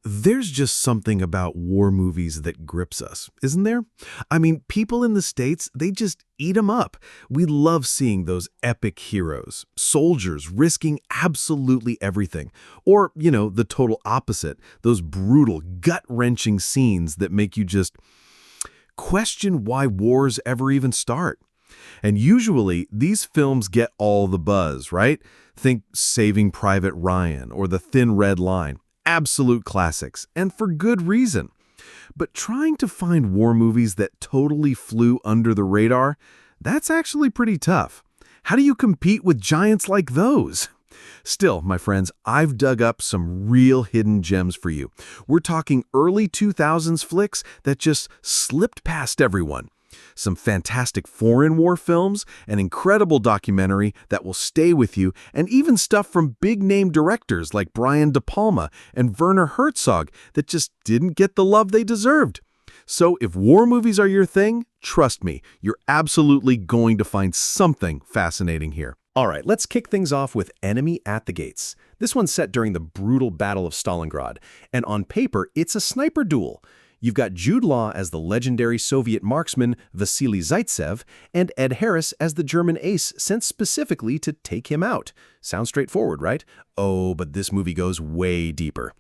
There's just something about war movies that grips us, isn't there? I mean, people in the States, they just eat them up. We love seeing those epic heroes, soldiers risking absolutely everything. Or, the total opposite, those brutal, gut-wrenching scenes that make you just question why wars ever even start. And usually, these films get all the buzz, right? Think Saving Private Ryan or The Thin Red Line. Absolute classics, and for good reason. But trying to find war movies that totally flew under the radar, that's actually pretty tough. How do you compete with giants like those? Still, my friends, I've dug up some real hidden gems for you. We're talking early 2000s flicks that just slipped past everyone. Some fantastic foreign war films, an incredible documentary that will stay with you, and even stuff from big-name directors like Brian De Palma and Werner Herzog that just didn't get the love they deserved. So if war movies are your thing, trust me, you're absolutely going to find something fascinating here. All right, let's kick things off with Enemy at the Gates. This one's set during the brutal Battle of Stalingrad, and on paper, it's a sniper duel. You've got Jude Law as the legendary Soviet marksman Vasily Zaitsev, and Ed Harris as the German ace sent specifically to take him out. Sounds straightforward, right? Oh, but this movie goes way deeper.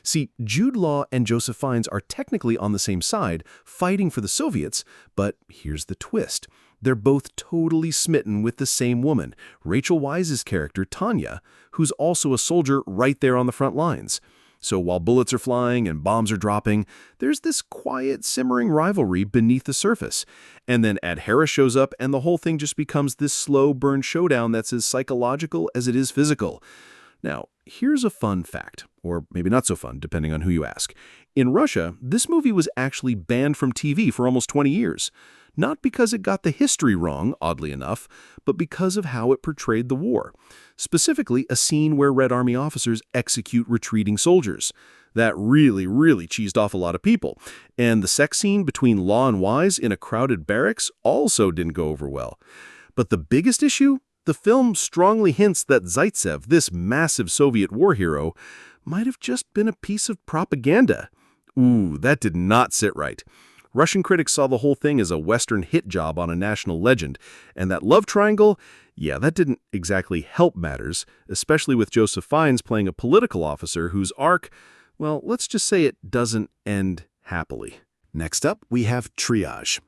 See, Jude Law and Joseph Fiennes are technically on the same side, fighting for the Soviets, but here's the twist. They're both totally smitten with the same woman, Rachel Weisz's character, Tanya, who's also a soldier right there on the front lines. So while bullets are flying and bombs are dropping, there's this quiet, simmering rivalry beneath the surface. And then Ed Harris shows up and the whole thing just becomes this slow burn showdown that's as psychological as it is physical. Now, here's a fun fact, or maybe not so fun, depending on who you ask. In Russia, this movie was actually banned from TV for almost 20 years. Not because it got the history wrong, oddly enough, but because of how it portrayed the war. Specifically, a scene where Red Army officers execute retreating soldiers. That really cheesed off a lot of people. And the sex scene between Law and Weisz in a crowded barracks also didn't go over well. But the biggest issue? The film strongly hints that Zaitsev, this massive Soviet war hero, might have just been a piece of propaganda. Ooh, that did not sit right. Russian critics saw the whole thing as a Western hit job on a national legend, and that love triangle, yeah, that didn't exactly help matters, especially with Joseph Fiennes playing a political officer whose arc, well, let's just say it doesn't end happily. Next up, we have Triage.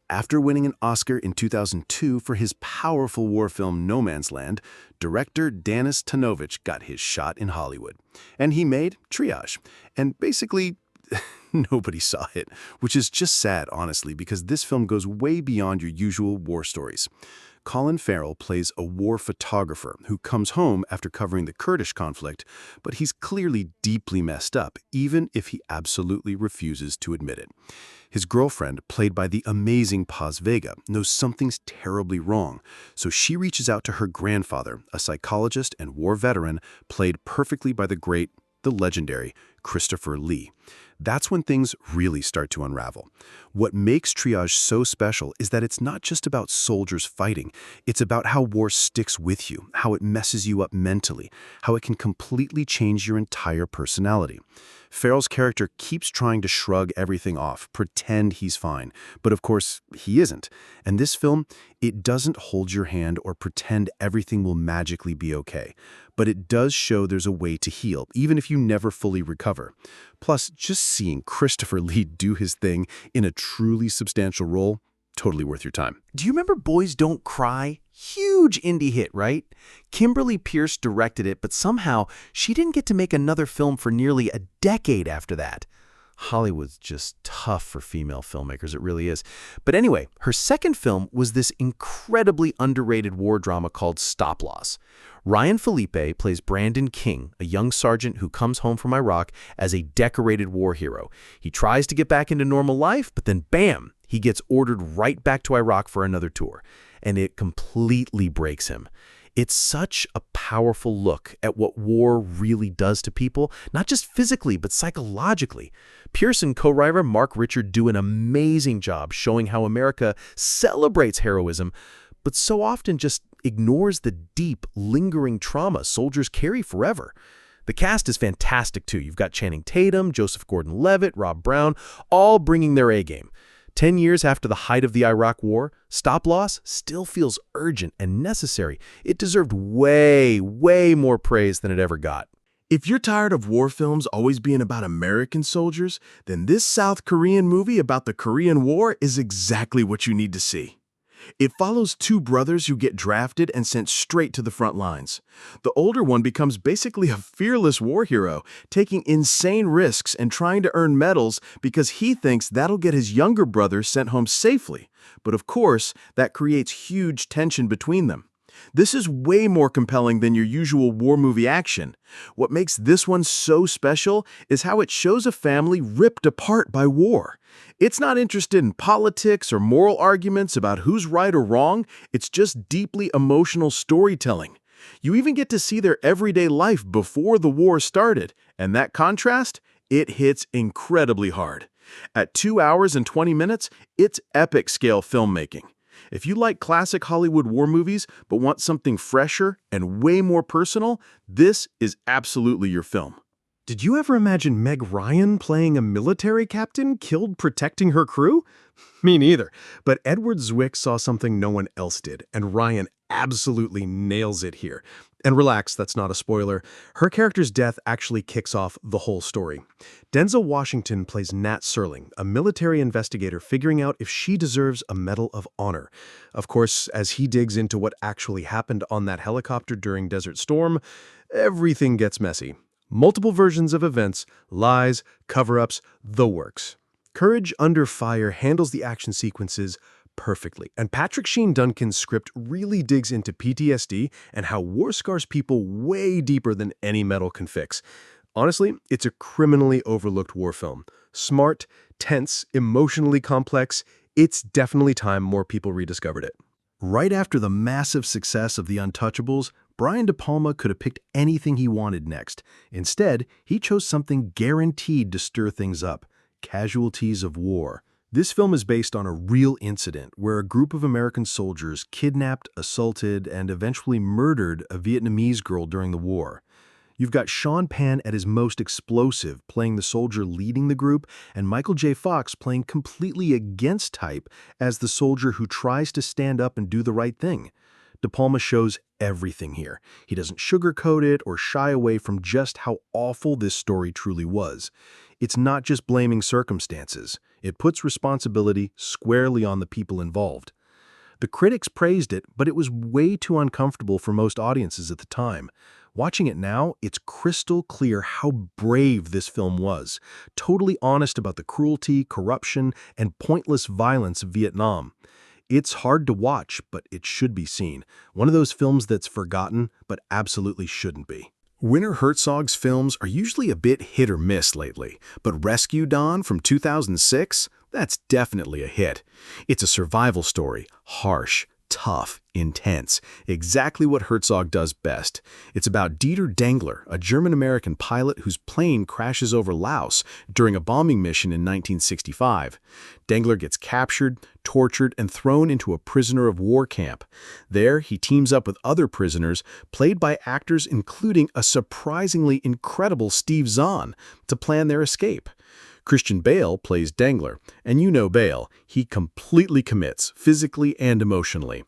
After winning an Oscar in 2002 for his powerful war film No Man's Land, director Danis Tanovich got his shot in Hollywood. And he made Triage. And basically, nobody saw it, which is just sad, honestly, because this film goes way beyond your usual war stories. Colin Farrell plays a war photographer who comes home after covering the Kurdish conflict, but he's clearly deeply messed up, even if he absolutely refuses to admit it. His girlfriend, played by the amazing Paz Vega, knows something's terribly wrong, so she reaches out to her grandfather, a psychologist and war veteran, played perfectly by the legendary Christopher Lee. That's when things really start to unravel. What makes Triage so special is that it's not just about soldiers fighting. It's about how war sticks with you, how it messes you up mentally, how it can completely change your entire personality. Farrell's character keeps trying to shrug everything off, pretend he's fine, but of course, he isn't. And this film, it doesn't hold your hand or pretend everything will magically be okay. But it does show there's a way to heal, even if you never fully recover. Plus, just seeing Christopher Lee do his thing in a truly substantial role, totally worth your time. Do you remember Boys Don't Cry? Huge indie hit, right? Kimberly Pierce directed it, but somehow she didn't get to make another film for nearly a decade after that. Hollywood's just tough for female filmmakers, it really is. But anyway, her second film was this incredibly underrated war drama called Stop Loss. Ryan Felipe plays Brandon King, a young sergeant who comes home from Iraq as a decorated war hero. He tries to get back into normal life, but then bam, he gets ordered right back to Iraq for another tour. And it completely breaks him. It's such a powerful look at what war really does to people, not just physically, but psychologically. Pierce and co-writer Mark Richard do an amazing job showing how America celebrates heroism, but so often just ignores the deep, lingering trauma soldiers carry forever. The cast is fantastic too. You've got Channing Tatum, Joseph Gordon-Levitt, Rob Brown, all bringing their A-game. 10 years after the height of the Iraq War, Stop Loss still feels urgent and necessary. It deserved way, way more praise than it ever got. If you're tired of war films always being about American soldiers, then this South Korean movie about the Korean War is exactly what you need to see. It follows two brothers who get drafted and sent straight to the front lines. The older one becomes basically a fearless war hero, taking insane risks and trying to earn medals because he thinks that'll get his younger brother sent home safely. But of course, that creates huge tension between them. This is way more compelling than your usual war movie action. What makes this one so special is how it shows a family ripped apart by war. It's not interested in politics or moral arguments about who's right or wrong. It's just deeply emotional storytelling. You even get to see their everyday life before the war started, and that contrast, it hits incredibly hard. At 2 hours and 20 minutes, it's epic-scale filmmaking. If you like classic Hollywood war movies but want something fresher and way more personal, this is absolutely your film. Did you ever imagine Meg Ryan playing a military captain killed protecting her crew? Me neither. But Edward Zwick saw something no one else did, and Ryan absolutely nails it here. And relax, that's not a spoiler. Her character's death actually kicks off the whole story. Denzel Washington plays Nat Serling, a military investigator figuring out if she deserves a Medal of Honor. Of course, as he digs into what actually happened on that helicopter during Desert Storm, everything gets messy. Multiple versions of events, lies, cover-ups, the works. Courage Under Fire handles the action sequences perfectly, and Patrick Sheen Duncan's script really digs into PTSD and how war scars people way deeper than any medal can fix. Honestly, it's a criminally overlooked war film. Smart, tense, emotionally complex. It's definitely time more people rediscovered it. Right after the massive success of The Untouchables, Brian De Palma could have picked anything he wanted next. Instead, he chose something guaranteed to stir things up: Casualties of War. This film is based on a real incident where a group of American soldiers kidnapped, assaulted, and eventually murdered a Vietnamese girl during the war. You've got Sean Penn at his most explosive, playing the soldier leading the group, and Michael J. Fox playing completely against type as the soldier who tries to stand up and do the right thing. De Palma shows everything here. He doesn't sugarcoat it or shy away from just how awful this story truly was. It's not just blaming circumstances. It puts responsibility squarely on the people involved. The critics praised it, but it was way too uncomfortable for most audiences at the time. Watching it now, it's crystal clear how brave this film was, totally honest about the cruelty, corruption, and pointless violence of Vietnam. It's hard to watch, but it should be seen. One of those films that's forgotten, but absolutely shouldn't be. Werner Herzog's films are usually a bit hit or miss lately, but Rescue Dawn from 2006, that's definitely a hit. It's a survival story, harsh, tough, intense, exactly what Herzog does best. It's about Dieter Dengler, a German-American pilot whose plane crashes over Laos during a bombing mission in 1965. Dengler gets captured, tortured, and thrown into a prisoner of war camp. There, he teams up with other prisoners, played by actors including a surprisingly incredible Steve Zahn, to plan their escape. Christian Bale plays Dengler, and you know Bale. He completely commits, physically and emotionally.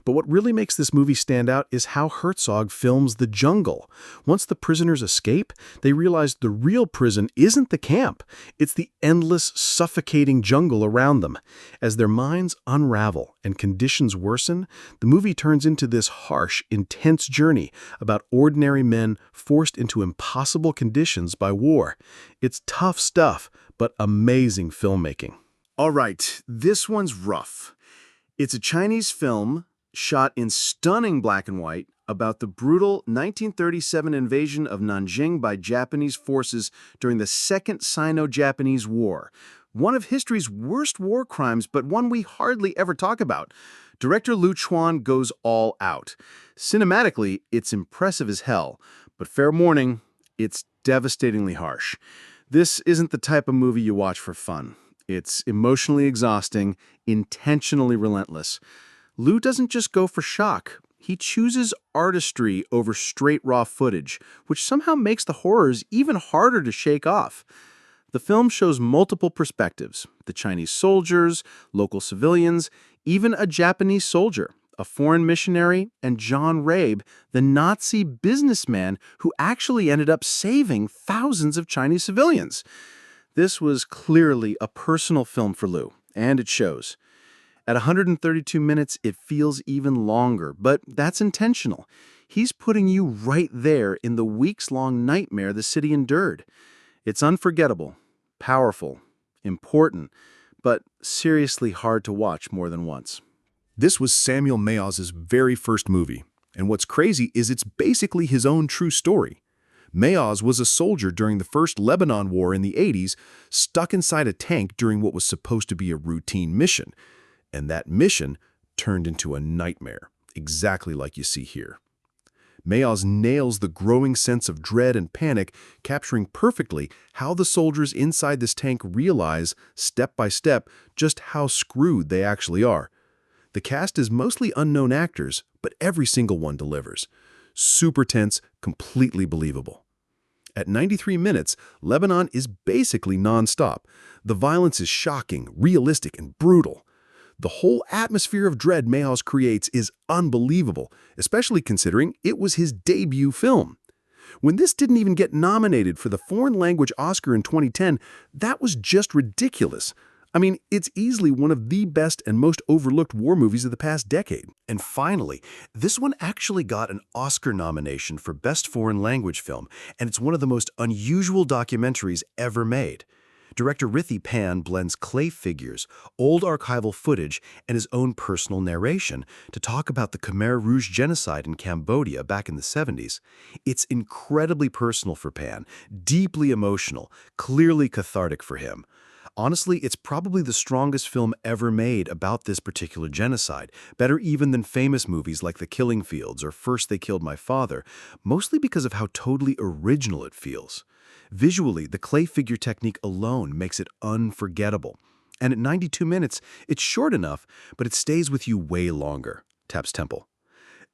But what really makes this movie stand out is how Herzog films the jungle. Once the prisoners escape, they realize the real prison isn't the camp. It's the endless, suffocating jungle around them. As their minds unravel and conditions worsen, the movie turns into this harsh, intense journey about ordinary men forced into impossible conditions by war. It's tough stuff, but amazing filmmaking. All right, this one's rough. It's a Chinese film shot in stunning black and white about the brutal 1937 invasion of Nanjing by Japanese forces during the Second Sino-Japanese War. One of history's worst war crimes, but one we hardly ever talk about. Director Lu Chuan goes all out. Cinematically, it's impressive as hell, but fair warning, it's devastatingly harsh. This isn't the type of movie you watch for fun. It's emotionally exhausting, intentionally relentless. Lu doesn't just go for shock. he chooses artistry over straight raw footage, which somehow makes the horrors even harder to shake off. The film shows multiple perspectives: the Chinese soldiers, local civilians, even a Japanese soldier, a foreign missionary, and John Rabe, the Nazi businessman who actually ended up saving thousands of Chinese civilians. This was clearly a personal film for Liu, and it shows. At 132 minutes, it feels even longer, but that's intentional. He's putting you right there in the weeks-long nightmare the city endured. It's unforgettable, powerful, important, but seriously hard to watch more than once. This was Samuel Mayaw's very first movie, and what's crazy is it's basically his own true story. Mayaw's was a soldier during the First Lebanon War in the 80s, stuck inside a tank during what was supposed to be a routine mission. And that mission turned into a nightmare, exactly like you see here. Mayaw's nails the growing sense of dread and panic, capturing perfectly how the soldiers inside this tank realize, step by step, just how screwed they actually are. The cast is mostly unknown actors, but every single one delivers. Super tense, completely believable. At 93 minutes, Lebanon is basically non-stop. The violence is shocking, realistic, and brutal. The whole atmosphere of dread Mayaw's creates is unbelievable, especially considering it was his debut film. When this didn't even get nominated for the Foreign Language Oscar in 2010, that was just ridiculous. I mean, it's easily one of the best and most overlooked war movies of the past decade. And finally, this one actually got an Oscar nomination for Best Foreign Language Film, and it's one of the most unusual documentaries ever made. Director Rithi Pan blends clay figures, old archival footage, and his own personal narration to talk about the Khmer Rouge genocide in Cambodia back in the 70s. It's incredibly personal for Pan, deeply emotional, clearly cathartic for him. Honestly, it's probably the strongest film ever made about this particular genocide, better even than famous movies like The Killing Fields or First They Killed My Father, mostly because of how totally original it feels. Visually, the clay figure technique alone makes it unforgettable. And at 92 minutes, it's short enough, but it stays with you way longer. Taps Temple.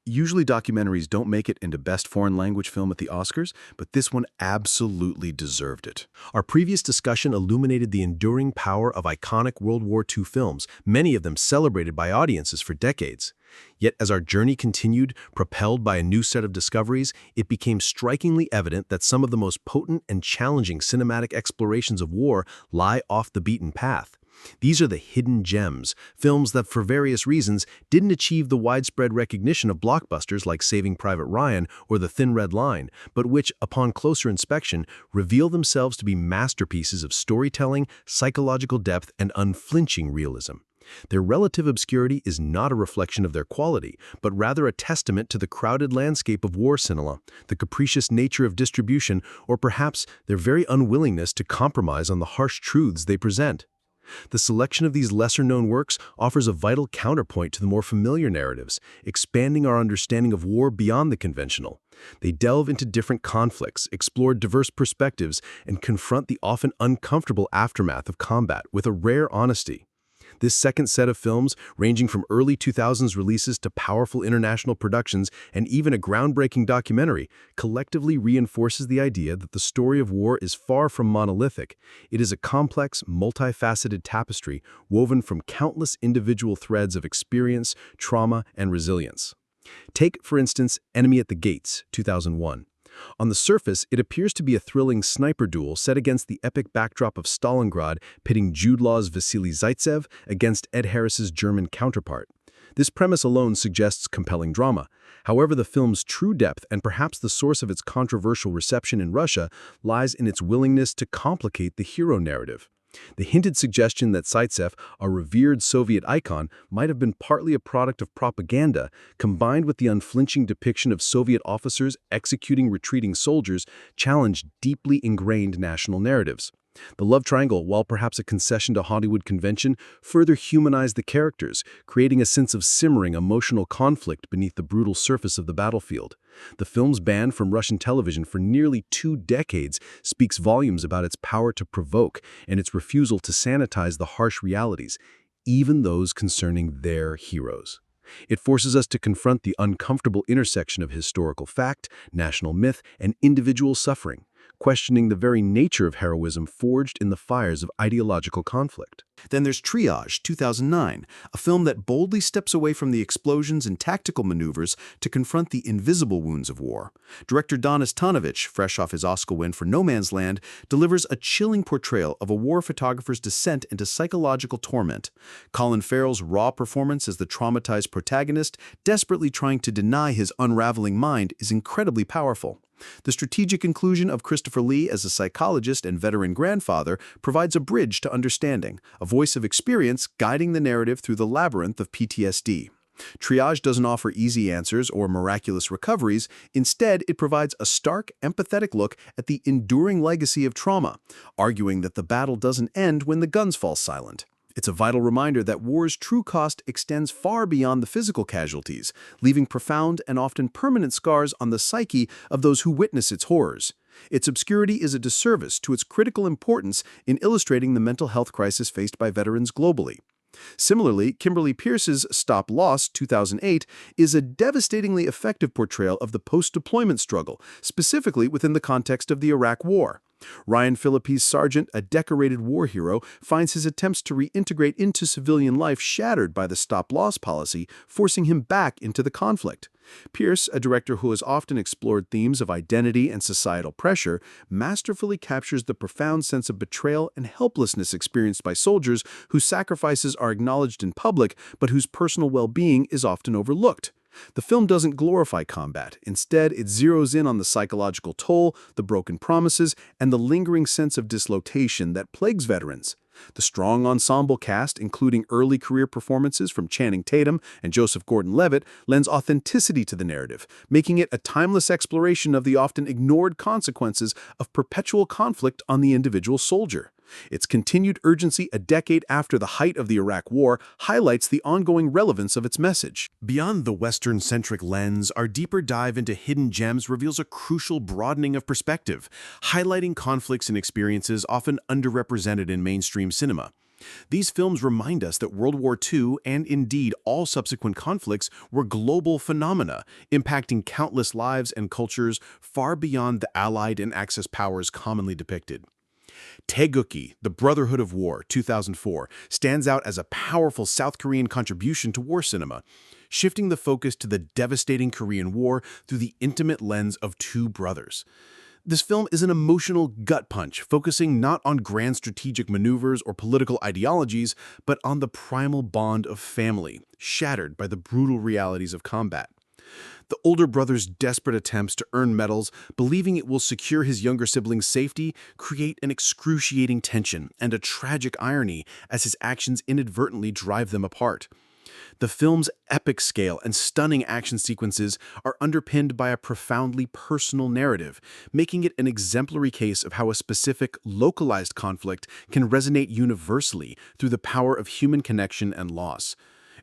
Usually documentaries don't make it into Best Foreign Language Film at the Oscars, but this one absolutely deserved it. Our previous discussion illuminated the enduring power of iconic World War II films, many of them celebrated by audiences for decades. Yet as our journey continued, propelled by a new set of discoveries, it became strikingly evident that some of the most potent and challenging cinematic explorations of war lie off the beaten path. These are the hidden gems, films that for various reasons didn't achieve the widespread recognition of blockbusters like Saving Private Ryan or The Thin Red Line, but which, upon closer inspection, reveal themselves to be masterpieces of storytelling, psychological depth, and unflinching realism. Their relative obscurity is not a reflection of their quality, but rather a testament to the crowded landscape of war cinema, the capricious nature of distribution, or perhaps their very unwillingness to compromise on the harsh truths they present. The selection of these lesser-known works offers a vital counterpoint to the more familiar narratives, expanding our understanding of war beyond the conventional. They delve into different conflicts, explore diverse perspectives, and confront the often uncomfortable aftermath of combat with a rare honesty. This second set of films, ranging from early 2000s releases to powerful international productions and even a groundbreaking documentary, collectively reinforces the idea that the story of war is far from monolithic. It is a complex, multifaceted tapestry woven from countless individual threads of experience, trauma, and resilience. Take, for instance, Enemy at the Gates, 2001. On the surface, it appears to be a thrilling sniper duel set against the epic backdrop of Stalingrad, pitting Jude Law's Vasily Zaitsev against Ed Harris's German counterpart. This premise alone suggests compelling drama. However, the film's true depth and perhaps the source of its controversial reception in Russia lies in its willingness to complicate the hero narrative. The hinted suggestion that Zaitsev, a revered Soviet icon, might have been partly a product of propaganda, combined with the unflinching depiction of Soviet officers executing retreating soldiers, challenged deeply ingrained national narratives. The love triangle, while perhaps a concession to Hollywood convention, further humanized the characters, creating a sense of simmering emotional conflict beneath the brutal surface of the battlefield. The film's ban from Russian television for nearly 2 decades speaks volumes about its power to provoke and its refusal to sanitize the harsh realities, even those concerning their heroes. It forces us to confront the uncomfortable intersection of historical fact, national myth, and individual suffering, questioning the very nature of heroism forged in the fires of ideological conflict. Then there's Triage, 2009, a film that boldly steps away from the explosions and tactical maneuvers to confront the invisible wounds of war. Director Danis Tanovic, fresh off his Oscar win for No Man's Land, delivers a chilling portrayal of a war photographer's descent into psychological torment. Colin Farrell's raw performance as the traumatized protagonist, desperately trying to deny his unraveling mind, is incredibly powerful. The strategic inclusion of Christopher Lee as a psychologist and veteran grandfather provides a bridge to understanding, a voice of experience guiding the narrative through the labyrinth of PTSD. Triage doesn't offer easy answers or miraculous recoveries. Instead, it provides a stark, empathetic look at the enduring legacy of trauma, arguing that the battle doesn't end when the guns fall silent. It's a vital reminder that war's true cost extends far beyond the physical casualties, leaving profound and often permanent scars on the psyche of those who witness its horrors. Its obscurity is a disservice to its critical importance in illustrating the mental health crisis faced by veterans globally. Similarly, Kimberly Pierce's Stop Loss, 2008, is a devastatingly effective portrayal of the post-deployment struggle, specifically within the context of the Iraq War. Ryan Phillippe's Sargent, a decorated war hero, finds his attempts to reintegrate into civilian life shattered by the stop-loss policy, forcing him back into the conflict. Pierce, a director who has often explored themes of identity and societal pressure, masterfully captures the profound sense of betrayal and helplessness experienced by soldiers whose sacrifices are acknowledged in public but whose personal well-being is often overlooked. The film doesn't glorify combat. Instead, it zeroes in on the psychological toll, the broken promises, and the lingering sense of dislocation that plagues veterans. The strong ensemble cast, including early career performances from Channing Tatum and Joseph Gordon-Levitt, lends authenticity to the narrative, making it a timeless exploration of the often ignored consequences of perpetual conflict on the individual soldier. Its continued urgency a decade after the height of the Iraq War highlights the ongoing relevance of its message. Beyond the Western-centric lens, our deeper dive into hidden gems reveals a crucial broadening of perspective, highlighting conflicts and experiences often underrepresented in mainstream cinema. These films remind us that World War II, and indeed all subsequent conflicts, were global phenomena, impacting countless lives and cultures far beyond the Allied and Axis powers commonly depicted. Taegukgi, The Brotherhood of War, 2004, stands out as a powerful South Korean contribution to war cinema, shifting the focus to the devastating Korean War through the intimate lens of two brothers. This film is an emotional gut punch, focusing not on grand strategic maneuvers or political ideologies, but on the primal bond of family, shattered by the brutal realities of combat. The older brother's desperate attempts to earn medals, believing it will secure his younger sibling's safety, create an excruciating tension and a tragic irony as his actions inadvertently drive them apart. The film's epic scale and stunning action sequences are underpinned by a profoundly personal narrative, making it an exemplary case of how a specific, localized conflict can resonate universally through the power of human connection and loss.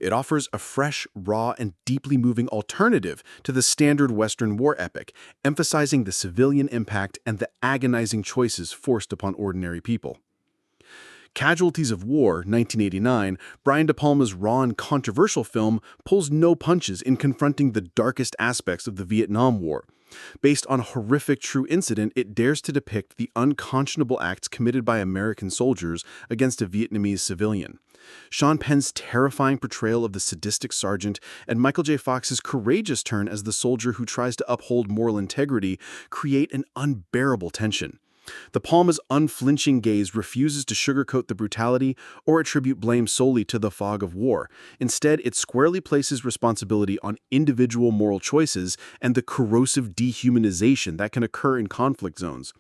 It offers a fresh, raw, and deeply moving alternative to the standard Western war epic, emphasizing the civilian impact and the agonizing choices forced upon ordinary people. Casualties of War, 1989, Brian De Palma's raw and controversial film, pulls no punches in confronting the darkest aspects of the Vietnam War. Based on a horrific true incident, it dares to depict the unconscionable acts committed by American soldiers against a Vietnamese civilian. Sean Penn's terrifying portrayal of the sadistic sergeant and Michael J. Fox's courageous turn as the soldier who tries to uphold moral integrity create an unbearable tension. De Palma's unflinching gaze refuses to sugarcoat the brutality or attribute blame solely to the fog of war. Instead, it squarely places responsibility on individual moral choices and the corrosive dehumanization that can occur in conflict zones.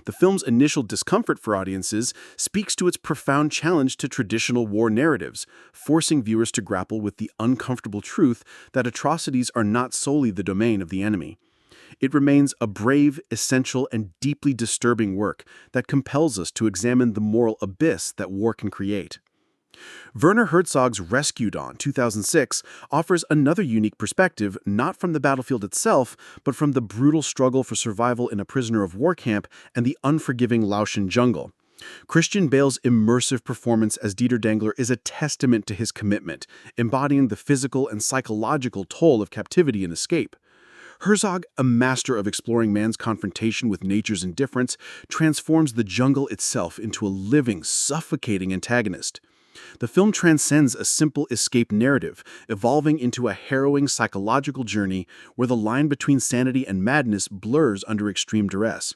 The film's initial discomfort for audiences speaks to its profound challenge to traditional war narratives, forcing viewers to grapple with the uncomfortable truth that atrocities are not solely the domain of the enemy. It remains a brave, essential, and deeply disturbing work that compels us to examine the moral abyss that war can create. Werner Herzog's Rescue Dawn, 2006, offers another unique perspective, not from the battlefield itself, but from the brutal struggle for survival in a prisoner of war camp and the unforgiving Laotian jungle. Christian Bale's immersive performance as Dieter Dangler is a testament to his commitment, embodying the physical and psychological toll of captivity and escape. Herzog, a master of exploring man's confrontation with nature's indifference, transforms the jungle itself into a living, suffocating antagonist. The film transcends a simple escape narrative, evolving into a harrowing psychological journey where the line between sanity and madness blurs under extreme duress.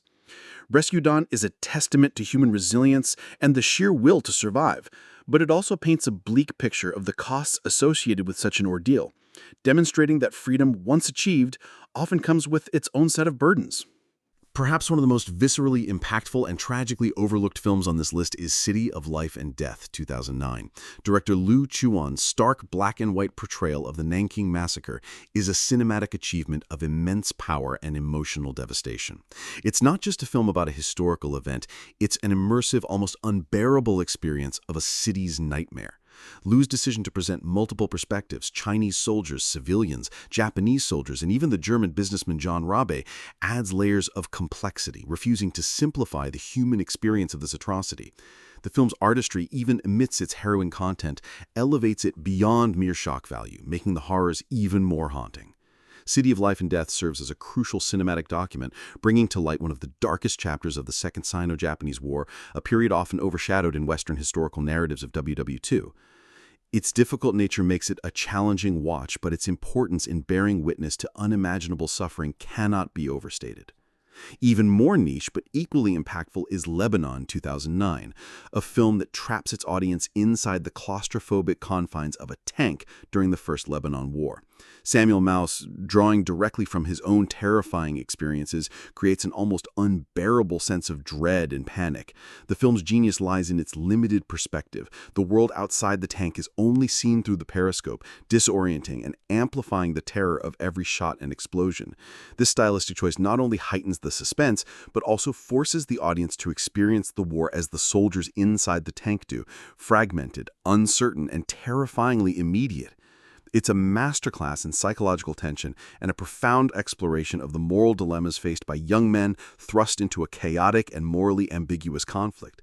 Rescue Dawn is a testament to human resilience and the sheer will to survive, but it also paints a bleak picture of the costs associated with such an ordeal, demonstrating that freedom, once achieved, often comes with its own set of burdens. Perhaps one of the most viscerally impactful and tragically overlooked films on this list is City of Life and Death, 2009. Director Liu Chuan's stark black and white portrayal of the Nanking Massacre is a cinematic achievement of immense power and emotional devastation. It's not just a film about a historical event, it's an immersive, almost unbearable experience of a city's nightmare. Liu's decision to present multiple perspectives, Chinese soldiers, civilians, Japanese soldiers, and even the German businessman John Rabe, adds layers of complexity, refusing to simplify the human experience of this atrocity. The film's artistry, even amidst its harrowing content, elevates it beyond mere shock value, making the horrors even more haunting. City of Life and Death serves as a crucial cinematic document, bringing to light one of the darkest chapters of the Second Sino-Japanese War, a period often overshadowed in Western historical narratives of WW2. Its difficult nature makes it a challenging watch, but its importance in bearing witness to unimaginable suffering cannot be overstated. Even more niche but equally impactful is Lebanon 2009, a film that traps its audience inside the claustrophobic confines of a tank during the First Lebanon War. Samuel Maus, drawing directly from his own terrifying experiences, creates an almost unbearable sense of dread and panic. The film's genius lies in its limited perspective. The world outside the tank is only seen through the periscope, disorienting and amplifying the terror of every shot and explosion. This stylistic choice not only heightens the suspense, but also forces the audience to experience the war as the soldiers inside the tank do, fragmented, uncertain, and terrifyingly immediate. It's a masterclass in psychological tension and a profound exploration of the moral dilemmas faced by young men thrust into a chaotic and morally ambiguous conflict.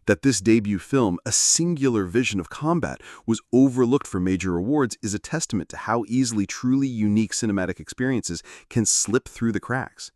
That this debut film, a singular vision of combat, was overlooked for major awards is a testament to how easily truly unique cinematic experiences can slip through the cracks.